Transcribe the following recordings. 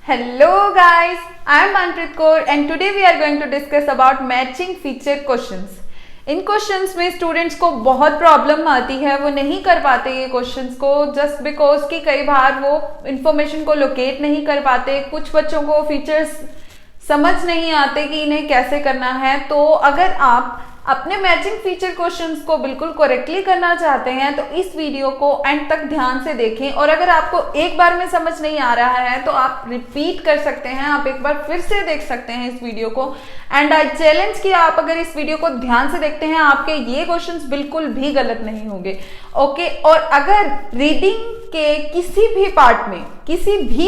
Hello guys, I am Manpreet Kaur and today we are going to discuss about matching feature questions. In questions में students को बहुत problem आती है, वो नहीं कर पाते ये क्वेश्चंस को जस्ट बिकॉज कि कई बार वो इंफॉर्मेशन को लोकेट नहीं कर पाते। कुछ बच्चों को फीचर्स समझ नहीं आते कि इन्हें कैसे करना है। तो अगर आप अपने मैचिंग फीचर क्वेश्चंस को बिल्कुल करेक्टली करना चाहते हैं तो इस वीडियो को एंड तक ध्यान से देखें। और अगर आपको एक बार में समझ नहीं आ रहा है तो आप रिपीट कर सकते हैं, आप एक बार फिर से देख सकते हैं इस वीडियो को। एंड आई चैलेंज कि आप अगर इस वीडियो को ध्यान से देखते हैं आपके ये क्वेश्चंस बिल्कुल भी गलत नहीं होंगे। ओके, और अगर रीडिंग के किसी भी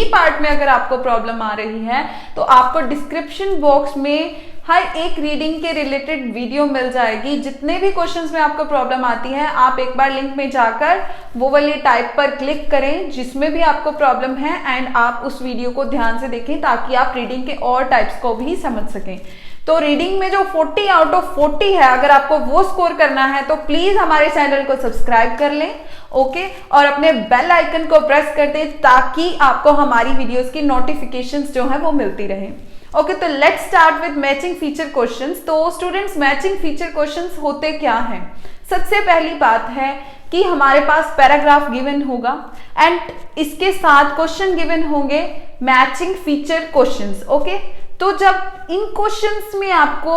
पार्ट में अगर आपको प्रॉब्लम आ रही है तो आपको डिस्क्रिप्शन बॉक्स में हर एक रीडिंग के रिलेटेड वीडियो मिल जाएगी। जितने भी क्वेश्चंस में आपको प्रॉब्लम आती है आप एक बार लिंक में जाकर वो वाली टाइप पर क्लिक करें जिसमें भी आपको प्रॉब्लम है एंड आप उस वीडियो को ध्यान से देखें ताकि आप रीडिंग के और टाइप्स को भी समझ सकें। तो रीडिंग में जो 40 आउट ऑफ 40 है, अगर आपको वो स्कोर करना है तो प्लीज हमारे चैनल को सब्सक्राइब कर लें, ओके, और अपने बेल आइकन को प्रेस कर दें ताकि आपको हमारी वीडियोस की नोटिफिकेशंस जो है वो मिलती रहे। ओके, तो let's start with matching feature questions. तो स्टूडेंट्स, मैचिंग फीचर क्वेश्चंस होते क्या हैं? सबसे पहली बात है कि हमारे पास पैराग्राफ गिवन होगा एंड इसके साथ क्वेश्चन गिवन होंगे मैचिंग फीचर क्वेश्चंस। ओके, तो जब इन क्वेश्चंस में आपको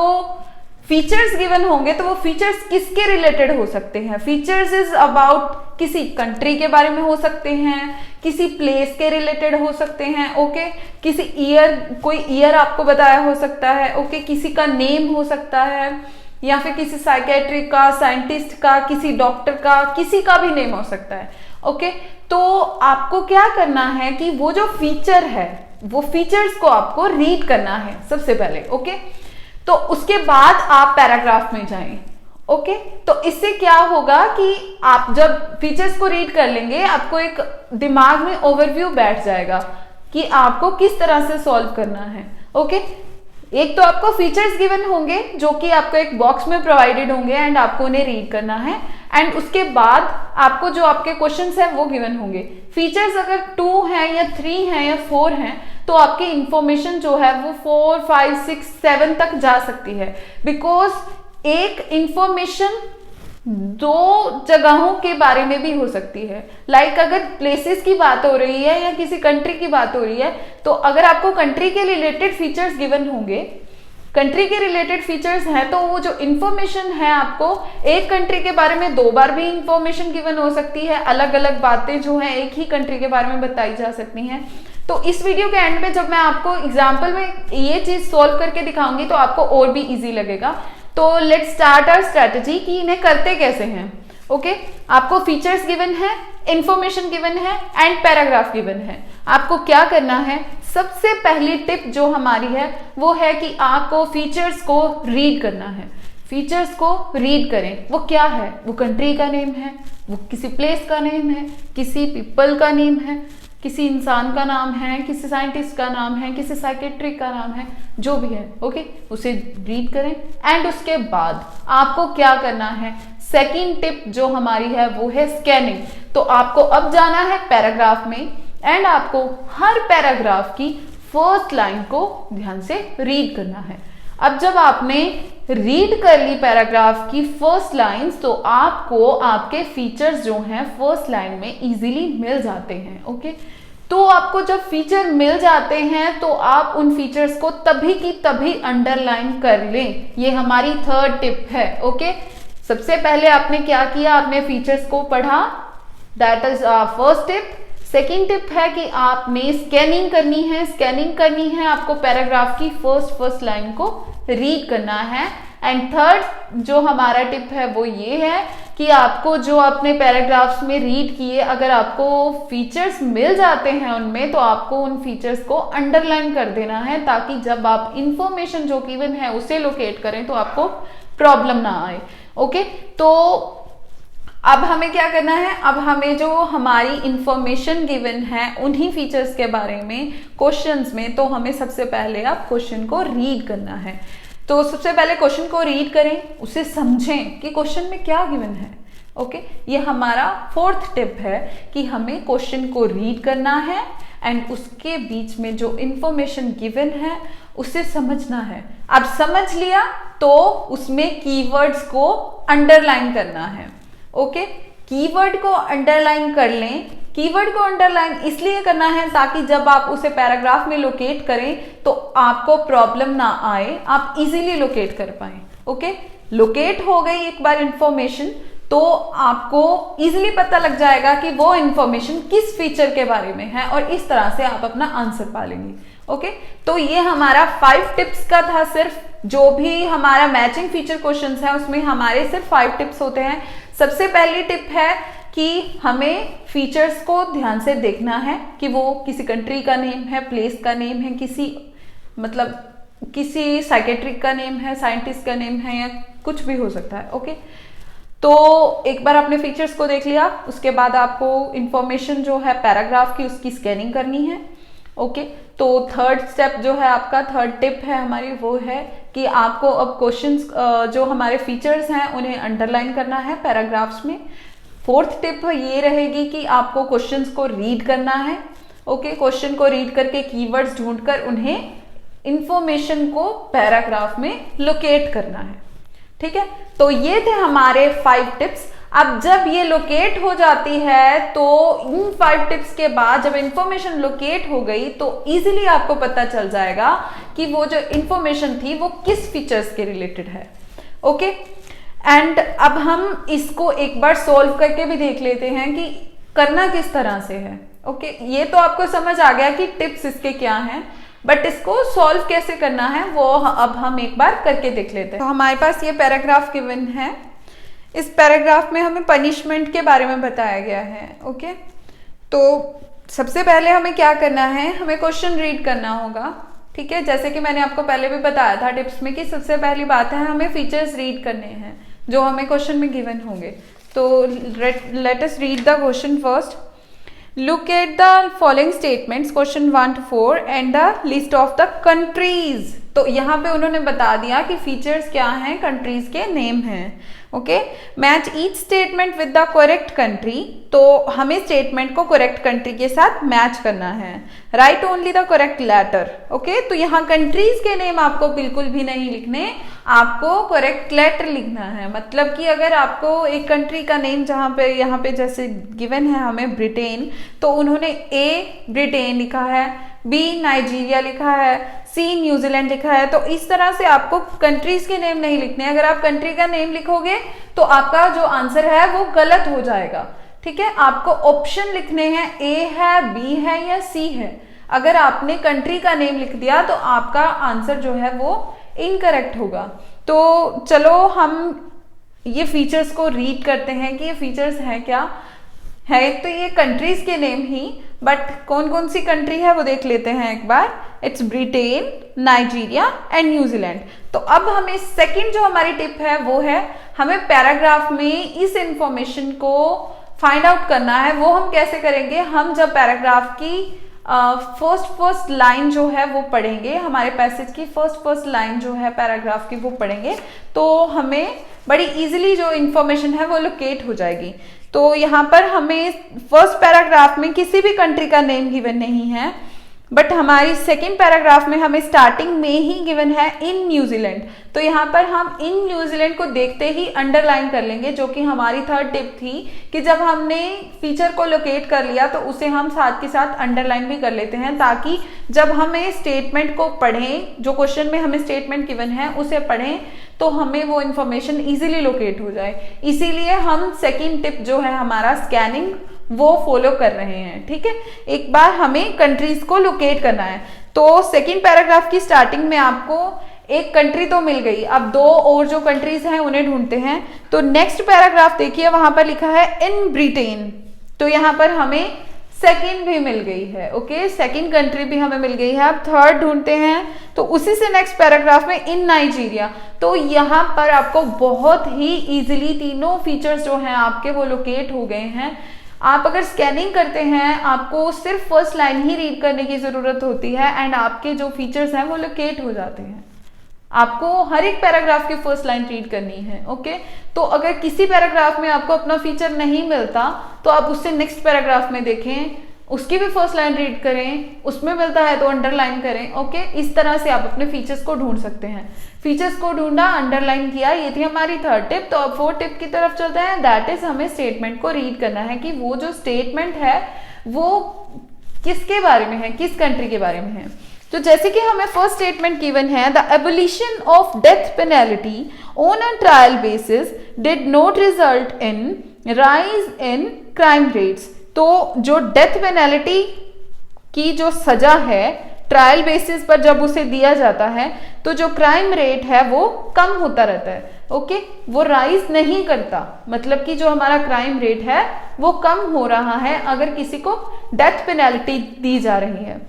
फीचर्स गिवन होंगे तो वो फीचर्स किसके रिलेटेड हो सकते हैं? फीचर्स इज अबाउट किसी कंट्री के बारे में हो सकते हैं, किसी प्लेस के रिलेटेड हो सकते हैं, ओके, किसी ईयर, कोई ईयर आपको बताया हो सकता है, ओके, किसी का नेम हो सकता है या फिर किसी साइकेट्रिक का, साइंटिस्ट का, किसी डॉक्टर का, किसी का भी नेम हो सकता है। ओके, तो आपको क्या करना है कि वो जो फीचर है वो फीचर्स को आपको रीड करना है सबसे पहले। ओके, तो उसके बाद आप पैराग्राफ में जाएं। ओके, तो इससे क्या होगा कि आप जब फीचर्स को रीड कर लेंगे आपको एक दिमाग में ओवरव्यू बैठ जाएगा कि आपको किस तरह से सॉल्व करना है। ओके, एक तो आपको फीचर्स गिवन होंगे जो कि आपको एक बॉक्स में प्रोवाइडेड होंगे एंड आपको उन्हें रीड करना है एंड उसके बाद आपको जो आपके क्वेश्चंस हैं वो गिवन होंगे। फीचर्स अगर 2 हैं या 3 हैं या 4 हैं तो आपकी इंफॉर्मेशन जो है वो 4, 5, 6, 7 तक जा सकती है। बिकॉज एक इंफॉर्मेशन 2 जगहों के बारे में भी हो सकती है। लाइक अगर प्लेसेस की बात हो रही है या किसी कंट्री की बात हो रही है तो अगर आपको कंट्री के रिलेटेड फीचर्स गिवन होंगे, कंट्री के रिलेटेड फीचर्स हैं, तो वो जो इंफॉर्मेशन है आपको एक कंट्री के बारे में 2 बार भी इंफॉर्मेशन गिवन हो सकती है। अलग अलग बातें जो हैं एक ही कंट्री के बारे में बताई जा सकती हैं। तो इस वीडियो के एंड में जब मैं आपको एग्जाम्पल में ये चीज सॉल्व करके दिखाऊंगी तो आपको और भी इजी लगेगा। तो लेट्स स्टार्ट आवर स्ट्रेटजी कि इन्हें करते कैसे हैं। ओके, आपको फीचर्स गिवन है, इंफॉर्मेशन गिवन है एंड पैराग्राफ गिवन है। आपको क्या करना है? सबसे पहली टिप जो हमारी है वो है कि आपको फीचर्स को रीड करना है। फीचर्स को रीड करें। वो क्या है? वो कंट्री का नेम है, वो किसी प्लेस का नेम है, किसी पीपल का नेम है, किसी इंसान का नाम है, किसी साइंटिस्ट का नाम है, किसी साइकेट्रिक का नाम है, जो भी है। ओके, उसे रीड करें एंड उसके बाद आपको क्या करना है? सेकंड टिप जो हमारी है वो है स्कैनिंग। तो आपको अब जाना है पैराग्राफ में एंड आपको हर पैराग्राफ की फर्स्ट लाइन को ध्यान से रीड करना है। अब जब आपने रीड कर ली पैराग्राफ की फर्स्ट लाइंस तो आपको आपके फीचर्स जो हैं फर्स्ट लाइन में इजीली मिल जाते हैं। ओके, तो आपको जब फीचर मिल जाते हैं तो आप उन फीचर्स को तभी की तभी अंडरलाइन कर लें। ये हमारी थर्ड टिप है। ओके, सबसे पहले आपने क्या किया? आपने फीचर्स को पढ़ा, that is first tip. Second tip है कि आपने स्कैनिंग करनी है। स्कैनिंग करनी है आपको पैराग्राफ की फर्स्ट लाइन को रीड करना है। एंड थर्ड जो हमारा टिप है वो ये है कि आपको जो अपने पैराग्राफ्स में रीड किए अगर आपको फीचर्स मिल जाते हैं उनमें तो आपको उन फीचर्स को अंडरलाइन कर देना है ताकि जब आप इंफॉर्मेशन जो गिवन है उसे लोकेट करें तो आपको प्रॉब्लम ना आए। ओके, तो अब हमें क्या करना है? अब हमें जो हमारी इंफॉर्मेशन गिवन है उन्हीं फीचर्स के बारे में क्वेश्चंस में, तो हमें सबसे पहले अब क्वेश्चन को रीड करना है। तो सबसे पहले क्वेश्चन को रीड करें, उसे समझें कि क्वेश्चन में क्या गिवन है। ओके, ये हमारा फोर्थ टिप है कि हमें क्वेश्चन को रीड करना है एंड उसके बीच में जो इंफॉर्मेशन गिवन है उसे समझना है। अब समझ लिया तो उसमें कीवर्ड्स को अंडरलाइन करना है। ओके, कीवर्ड को अंडरलाइन कर लें। कीवर्ड को अंडरलाइन इसलिए करना है ताकि जब आप उसे पैराग्राफ में लोकेट करें तो आपको प्रॉब्लम ना आए, आप इजीली लोकेट कर पाए। ओके, लोकेट हो गई एक बार इंफॉर्मेशन तो आपको इजीली पता लग जाएगा कि वो इंफॉर्मेशन किस फीचर के बारे में है और इस तरह से आप अपना आंसर पा लेंगे। ओके, तो ये हमारा 5 टिप्स का था। सिर्फ जो भी हमारा मैचिंग फीचर क्वेश्चंस है उसमें हमारे सिर्फ 5 टिप्स होते हैं। सबसे पहली टिप है कि हमें फीचर्स को ध्यान से देखना है कि वो किसी कंट्री का नेम है, प्लेस का नेम है, किसी साइकेट्रिक का नेम है, साइंटिस्ट का नेम है, या कुछ भी हो सकता है। ओके, तो एक बार आपने फीचर्स को देख लिया, उसके बाद आपको इंफॉर्मेशन जो है पैराग्राफ की उसकी स्कैनिंग करनी है। ओके, तो थर्ड स्टेप जो है आपका, थर्ड टिप है हमारी, वो है कि आपको अब क्वेश्चंस जो हमारे फीचर्स हैं उन्हें अंडरलाइन करना है पैराग्राफ्स में। फोर्थ टिप ये रहेगी कि आपको क्वेश्चंस को रीड करना है। ओके, क्वेश्चन को रीड करके कीवर्ड्स ढूंढकर उन्हें इंफॉर्मेशन को पैराग्राफ में लोकेट करना है। ठीक है, तो ये थे हमारे 5 टिप्स। अब जब ये लोकेट हो जाती है तो इन 5 टिप्स के बाद जब इंफॉर्मेशन लोकेट हो गई तो इजीली आपको पता चल जाएगा कि वो जो इंफॉर्मेशन थी वो किस फीचर्स के रिलेटेड है। ओके, एंड अब हम इसको एक बार सॉल्व करके भी देख लेते हैं कि करना किस तरह से है। ओके, ये तो आपको समझ आ गया कि टिप्स इसके क्या हैं, बट इसको सॉल्व कैसे करना है वो अब हम एक बार करके देख लेते हैं। तो हमारे पास ये पैराग्राफ गिवन है। इस पैराग्राफ में हमें पनिशमेंट के बारे में बताया गया है। ओके, तो सबसे पहले हमें क्या करना है, हमें क्वेश्चन रीड करना होगा। ठीक है, जैसे कि मैंने आपको पहले भी बताया था टिप्स में कि सबसे पहली बात है हमें फीचर्स रीड करने हैं जो हमें क्वेश्चन में गिवन होंगे। तो let us read the question first. Look at the following statements, question 1 to 4 and the list of the countries। तो यहाँ पे उन्होंने बता दिया कि फीचर्स क्या हैं, कंट्रीज के नेम हैं। Okay, match each statement with the correct country. तो हमें स्टेटमेंट को करेक्ट कंट्री के साथ मैच करना है। Write only the correct letter. Okay, तो यहाँ कंट्रीज के नेम आपको बिल्कुल भी नहीं लिखने, आपको करेक्ट लेटर लिखना है। मतलब कि अगर आपको एक कंट्री का नेम जहाँ पे यहाँ पे जैसे गिवन है हमें ब्रिटेन, तो उन्होंने ए ब्रिटेन लिखा है, बी नाइजीरिया लिखा है, सी न्यूजीलैंड लिखा है। तो इस तरह से आपको कंट्रीज के नेम नहीं लिखने। अगर आप कंट्री का नेम लिखोगे तो आपका जो आंसर है वो गलत हो जाएगा। ठीक है, आपको ऑप्शन लिखने हैं, ए है, बी है या सी है। अगर आपने कंट्री का नेम लिख दिया तो आपका आंसर जो है वो इनकरेक्ट होगा। तो चलो हम ये फीचर्स को रीड करते हैं कि ये फीचर्स हैं क्या है। तो ये कंट्रीज के नेम ही, बट कौन कौन सी कंट्री है वो देख लेते हैं एक बार। It's Britain, Nigeria and New Zealand. तो अब हमें सेकंड जो हमारी टिप है वो है हमें पैराग्राफ में इस इंफॉर्मेशन को फाइंड आउट करना है। वो हम कैसे करेंगे, हम जब पैराग्राफ की फर्स्ट लाइन जो है वो पढ़ेंगे, हमारे पैसेज की फर्स्ट लाइन जो है पैराग्राफ की वो पढ़ेंगे तो हमें बड़ी इजीली जो इंफॉर्मेशन है वो लोकेट हो जाएगी। तो यहाँ पर हमें फर्स्ट पैराग्राफ में किसी भी कंट्री का नेम गिवन नहीं है, बट हमारी सेकेंड पैराग्राफ में हमें स्टार्टिंग में ही गिवन है इन न्यूजीलैंड। तो यहाँ पर हम इन न्यूजीलैंड को देखते ही अंडरलाइन कर लेंगे, जो कि हमारी थर्ड टिप थी कि जब हमने फीचर को लोकेट कर लिया तो उसे हम साथ के साथ अंडरलाइन भी कर लेते हैं, ताकि जब हमें स्टेटमेंट को पढ़ें, जो क्वेश्चन में हमें स्टेटमेंट गिवन है उसे पढ़ें तो हमें वो इन्फॉर्मेशन इजीली लोकेट हो जाए। इसीलिए हम सेकेंड टिप जो है हमारा स्कैनिंग वो फॉलो कर रहे हैं। ठीक है, एक बार हमें कंट्रीज को लोकेट करना है। तो सेकंड पैराग्राफ की स्टार्टिंग में आपको एक कंट्री तो मिल गई, अब दो और जो कंट्रीज हैं उन्हें ढूंढते हैं। तो नेक्स्ट पैराग्राफ देखिए, वहां पर लिखा है इन ब्रिटेन, तो यहाँ पर हमें सेकंड भी मिल गई है। ओके, सेकंड कंट्री भी हमें मिल गई है। अब थर्ड ढूंढते हैं, तो उसी से नेक्स्ट पैराग्राफ में इन नाइजीरिया। तो यहाँ पर आपको बहुत ही इजीली तीनों फीचर्स जो हैं आपके वो लोकेट हो गए हैं। आप अगर स्कैनिंग करते हैं आपको सिर्फ फर्स्ट लाइन ही रीड करने की जरूरत होती है एंड आपके जो फीचर्स हैं वो लोकेट हो जाते हैं। आपको हर एक पैराग्राफ की फर्स्ट लाइन रीड करनी है। ओके, तो अगर किसी पैराग्राफ में आपको अपना फीचर नहीं मिलता तो आप उससे नेक्स्ट पैराग्राफ में देखें, उसकी भी फर्स्ट लाइन रीड करें, उसमें मिलता है तो अंडरलाइन करें। ओके, इस तरह से आप अपने फीचर्स को ढूंढ सकते हैं। फीचर्स को ढूंढा, अंडरलाइन किया, ये थी हमारी थर्ड टिप। तो अब फोर्थ टिप की तरफ चलते हैं, दैट इज हमें स्टेटमेंट को रीड करना है कि वो जो स्टेटमेंट है वो किसके बारे में है, किस कंट्री के बारे में है। तो जैसे कि हमें फर्स्ट स्टेटमेंट गिवन है, the abolition of death penalty on a trial basis did not result in rise in crime rates. तो जो डेथ पेनल्टी की जो सजा है ट्रायल बेसिस पर जब उसे दिया जाता है तो जो क्राइम रेट है वो कम होता रहता है। ओके, वो राइज नहीं करता, मतलब कि जो हमारा क्राइम रेट है वो कम हो रहा है अगर किसी को डेथ पेनल्टी दी जा रही है।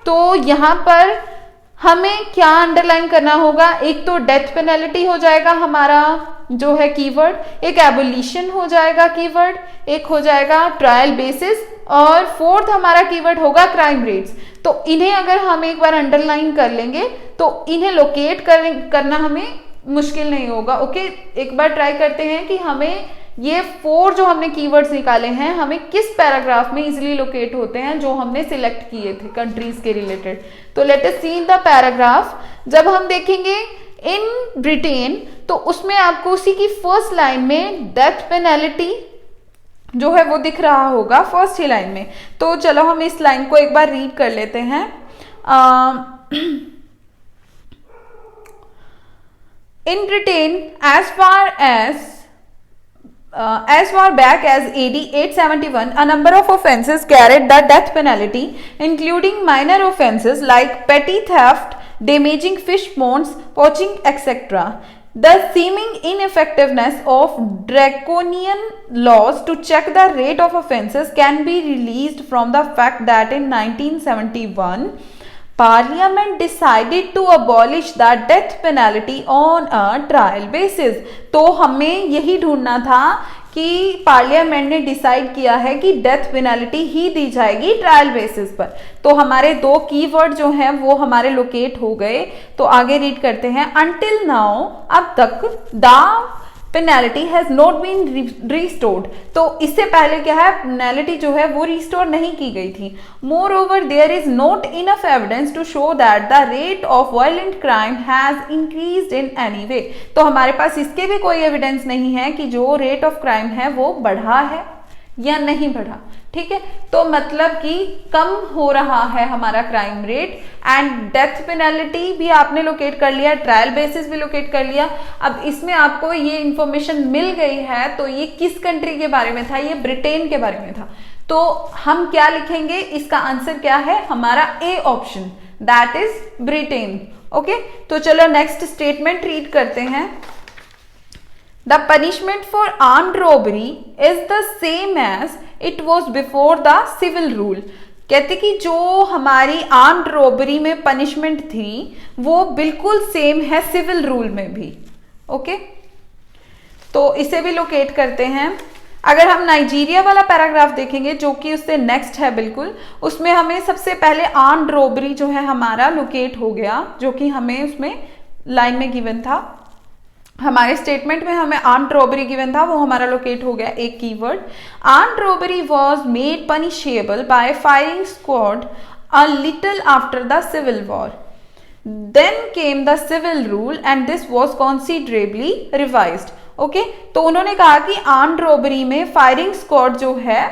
तो यहाँ पर हमें क्या अंडरलाइन करना होगा, एक तो डेथ पेनल्टी हो जाएगा हमारा जो है कीवर्ड, एक एबोलिशन हो जाएगा कीवर्ड, एक हो जाएगा ट्रायल बेसिस, और फोर्थ हमारा कीवर्ड होगा क्राइम रेट्स। तो इन्हें अगर हम एक बार अंडरलाइन कर लेंगे तो इन्हें लोकेट करना हमें मुश्किल नहीं होगा। ओके, एक बार ट्राई करते हैं कि हमें ये 4 जो हमने कीवर्ड्स निकाले हैं हमें किस पैराग्राफ में इजीली लोकेट होते हैं जो हमने सिलेक्ट किए थे कंट्रीज के रिलेटेड। तो let us see in the paragraph. जब हम देखेंगे इन ब्रिटेन तो उसमें आपको उसी की फर्स्ट लाइन में डेथ पेनल्टी जो है वो दिख रहा होगा फर्स्ट ही लाइन में। तो चलो हम इस लाइन को एक बार रीड कर लेते हैं। In Britain as far back as AD 871, a number of offences carried the death penalty, including minor offences like petty theft, damaging fish ponds, poaching, etc. The seeming ineffectiveness of draconian laws to check the rate of offences can be released from the fact that in 1971, Parliament decided to abolish the death penalty on a trial basis। तो हमें यही ढूंढना था कि parliament ने decide किया है कि डेथ पेनल्टी ही दी जाएगी ट्रायल बेसिस पर। तो हमारे 2 कीवर्ड जो हैं वो हमारे लोकेट हो गए। तो आगे रीड करते हैं, अनटिल नाउ, अब तक, the penalty has not been restored. तो इससे पहले क्या है, पेनल्टी जो है वो रिस्टोर नहीं की गई थी। Moreover there is not enough evidence to show that the rate of violent crime has increased in any way. तो हमारे पास इसके भी कोई एविडेंस नहीं है कि जो रेट ऑफ क्राइम है वो बढ़ा है या नहीं बढ़ा। ठीक है, तो मतलब कि कम हो रहा है हमारा crime rate. And death penalty भी आपने लोकेट कर लिया, ट्रायल बेसिस भी लोकेट कर लिया। अब इसमें आपको ये इंफॉर्मेशन मिल गई है तो ये किस कंट्री के बारे में था, ये ब्रिटेन के बारे में था। तो हम क्या लिखेंगे, इसका आंसर क्या है हमारा A option, that is Britain. Okay, तो चलो नेक्स्ट स्टेटमेंट रीड करते हैं। The punishment for armed robbery is the same as it was before the civil rule। कहते कि जो हमारी आर्म्ड रॉबरी में पनिशमेंट थी वो बिल्कुल सेम है सिविल रूल में भी। ओके, तो इसे भी लोकेट करते हैं। अगर हम नाइजीरिया वाला पैराग्राफ देखेंगे जो कि उससे नेक्स्ट है बिल्कुल, उसमें हमें सबसे पहले आर्म्ड रॉबरी जो है हमारा लोकेट हो गया, जो कि हमें उसमें लाइन में गिवन था। हमारे स्टेटमेंट में हमें आर्म्ड रॉबरी गिवन था, वो हमारा लोकेट हो गया एक keyword. Armed robbery was made punishable by firing squad a little after the civil war, then came the civil rule and this was considerably revised. Okay, तो उन्होंने कहा कि आर्म्ड रॉबरी में फायरिंग स्क्वाड जो है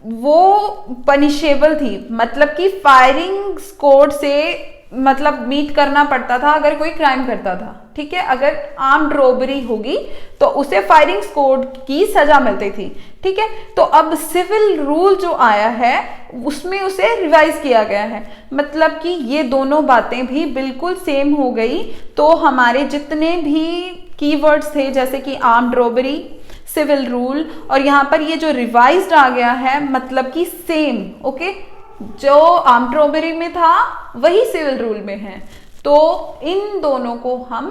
वो पनिशेबल थी, मतलब कि फायरिंग स्क्वाड से मतलब मीट करना पड़ता था अगर कोई क्राइम करता था। ठीक है, अगर आर्म्ड रॉबरी होगी तो उसे फायरिंग स्क्वाड की सजा मिलती थी। ठीक है, तो अब सिविल रूल जो आया है उसमें उसे रिवाइज किया गया है, मतलब कि ये दोनों बातें भी बिल्कुल सेम हो गई। तो हमारे जितने भी कीवर्ड्स थे जैसे कि आर्म्ड रॉबरी, सिविल रूल और यहाँ पर ये जो रिवाइज्ड आ गया है मतलब कि सेम। ओके, जो आर्म्ड रॉबरी में था वही सिविल रूल में है। तो इन दोनों को हम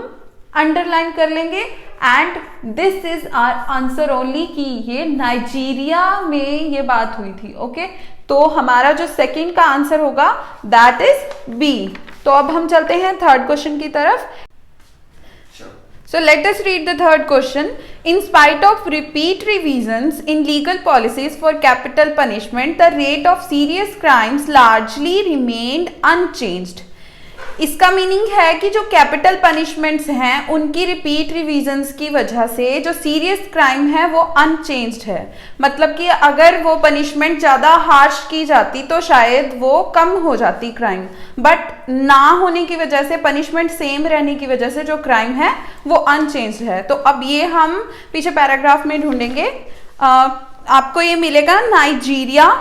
अंडरलाइन कर लेंगे and this is our answer only कि ये नाइजीरिया में ये बात हुई थी। ओके, तो हमारा जो सेकंड का आंसर होगा दैट इज बी। तो अब हम चलते हैं थर्ड क्वेश्चन की तरफ। So let us read the third question. In spite of repeat revisions in legal policies for capital punishment, the rate of serious crimes largely remained unchanged. इसका meaning है कि जो कैपिटल पनिशमेंट्स हैं उनकी repeat revisions की वजह से जो सीरियस क्राइम है वो अनचेंज्ड है। मतलब कि अगर वो पनिशमेंट ज़्यादा हार्श की जाती तो शायद वो कम हो जाती क्राइम, बट ना होने की वजह से, पनिशमेंट सेम रहने की वजह से जो क्राइम है वो अनचेंज्ड है। तो अब ये हम पीछे पैराग्राफ में ढूंढेंगे। आपको ये मिलेगा नाइजीरिया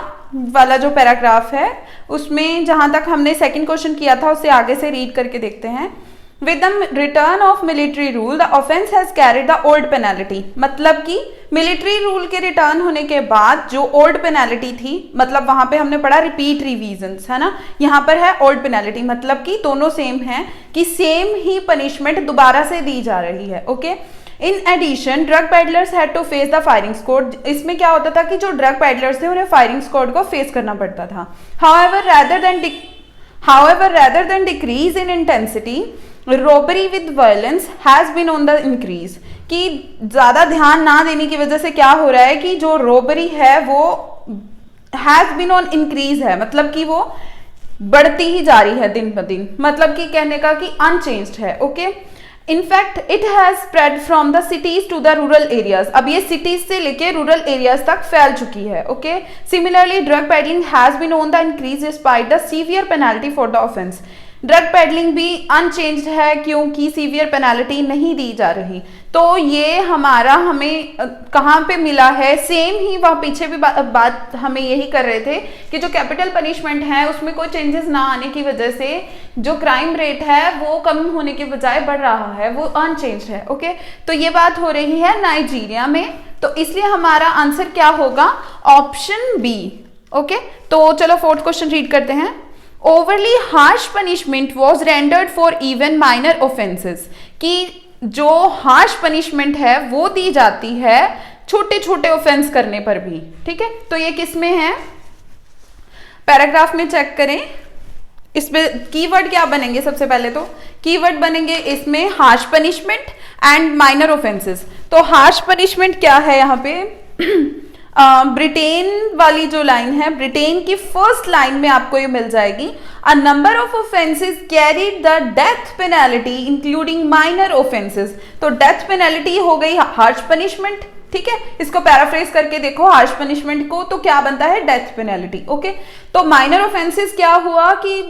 वाला जो पैराग्राफ है उसमें, जहां तक हमने सेकंड क्वेश्चन किया था उससे आगे से रीड करके देखते हैं। With the return of military rule the offence has carried the old penalty. मतलब कि मिलिट्री रूल के रिटर्न होने के बाद जो ओल्ड पेनल्टी थी, मतलब वहां पे हमने पढ़ा रिपीट रिवीजन्स, है ना, यहाँ पर है ओल्ड पेनल्टी, मतलब कि दोनों सेम है कि सेम ही पनिशमेंट दोबारा से दी जा रही है। Okay, in addition drug peddlers had to face the firing squad. इसमें क्या होता था कि जो ड्रग पेडलर्स थे उन्हें फायरिंग स्क्वाड को फेस करना पड़ता था। However, rather than decrease in intensity, robbery with violence has been on the increase। कि ज्यादा ध्यान ना देने की वजह से क्या हो रहा है कि जो रोबरी है वो हैज बीन ऑन इंक्रीज है, मतलब कि वो बढ़ती ही जा रही है दिन ब दिन, मतलब कि कहने का कि अनचेंज्ड है। Okay, In fact, it has spread from the cities to the rural areas। अब ये cities से लेके rural areas तक फैल चुकी है। Okay? Similarly, drug peddling has been on the increase despite the severe penalty for the offense। Drug peddling भी unchanged है क्योंकि सीवियर पेनल्टी नहीं दी जा रही। तो ये हमारा हमें कहाँ पे मिला है, सेम ही वहाँ पीछे भी बात हमें यही कर रहे थे कि जो कैपिटल पनिशमेंट है उसमें कोई चेंजेस ना आने की वजह से जो क्राइम रेट है वो कम होने के बजाय बढ़ रहा है, वो अनचेंज्ड है। ओके, तो ये बात हो रही है नाइजीरिया में, तो इसलिए हमारा आंसर क्या होगा, ऑप्शन बी। ओके, तो चलो फोर्थ क्वेश्चन रीड करते हैं। Overly harsh punishment was rendered for even minor offences. कि जो हार्श पनिशमेंट है वो दी जाती है छोटे छोटे ऑफेंस करने पर भी। ठीक है, तो ये किस में है, पैराग्राफ में चेक करें। इसमें कीवर्ड क्या बनेंगे, सबसे पहले तो कीवर्ड बनेंगे इसमें harsh punishment and minor offences. तो हार्श पनिशमेंट क्या है यहाँ पे, ब्रिटेन वाली जो लाइन है, ब्रिटेन की फर्स्ट लाइन में आपको ये मिल जाएगी। A number of offences carried the death penalty including minor offences. तो डेथ पेनल्टी हो गई हार्श पनिशमेंट। ठीक है, इसको पैराफ्रेज करके देखो हार्श पनिशमेंट को, तो क्या बनता है, डेथ पेनल्टी। ओके, तो माइनर ऑफेंसेस क्या हुआ कि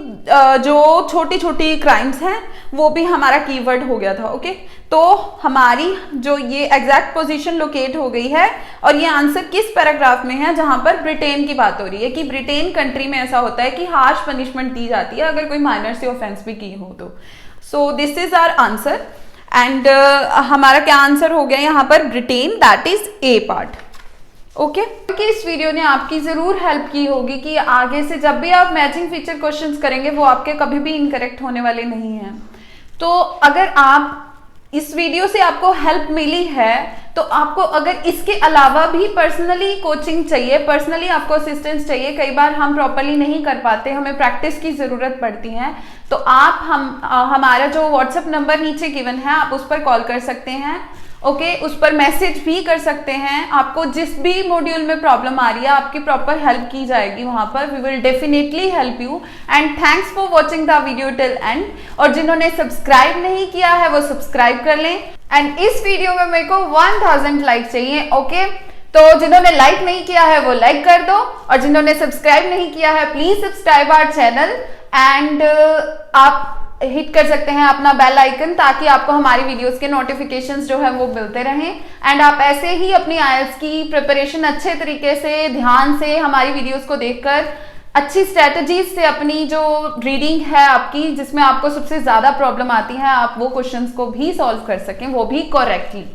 जो छोटी छोटी क्राइम्स हैं वो भी हमारा कीवर्ड हो गया था। ओके, तो हमारी जो ये एग्जैक्ट पोजीशन लोकेट हो गई है, और ये आंसर किस पैराग्राफ में है, जहां पर ब्रिटेन की बात हो रही है कि ब्रिटेन कंट्री में ऐसा होता है कि हार्श पनिशमेंट दी जाती है अगर कोई माइनर से ऑफेंस भी की हो तो। So this is our answer and हमारा क्या आंसर हो गया यहाँ पर, Britain, that is a part. Okay, क्योंकि इस वीडियो ने आपकी जरूर हेल्प की होगी कि आगे से जब भी आप मैचिंग फीचर क्वेश्चंस करेंगे वो आपके कभी भी इनकरेक्ट होने वाले नहीं हैं। तो अगर आप इस वीडियो से आपको हेल्प मिली है तो आपको अगर इसके अलावा भी पर्सनली कोचिंग चाहिए, पर्सनली आपको असिस्टेंस चाहिए, कई बार हम प्रॉपरली नहीं कर पाते, हमें प्रैक्टिस की जरूरत पड़ती है, तो आप हमारा जो व्हाट्सएप नंबर नीचे गिवन है आप उस पर कॉल कर सकते हैं। ओके, उस पर मैसेज भी कर सकते हैं। आपको जिस भी मॉड्यूल में प्रॉब्लम आ रही है आपकी प्रॉपर हेल्प की जाएगी वहां पर। We will definitely help you and thanks for watching the video till end. और जिन्होंने सब्सक्राइब नहीं किया है वो सब्सक्राइब कर लें। एंड इस वीडियो में मेरे को 1000 लाइक चाहिए। ओके, तो जिन्होंने लाइक नहीं किया है वो लाइक कर दो, और जिन्होंने सब्सक्राइब नहीं किया है please subscribe our channel and आप हिट कर सकते हैं अपना बेल आइकन, ताकि आपको हमारी वीडियोस के नोटिफिकेशंस जो है वो मिलते रहें। एंड आप ऐसे ही अपनी IELTS की प्रिपरेशन अच्छे तरीके से, ध्यान से हमारी वीडियोस को देखकर अच्छी स्ट्रेटजीज से अपनी जो रीडिंग है आपकी, जिसमें आपको सबसे ज्यादा प्रॉब्लम आती है, आप वो क्वेश्चंस को भी सॉल्व कर सकें, वो भी करेक्टली।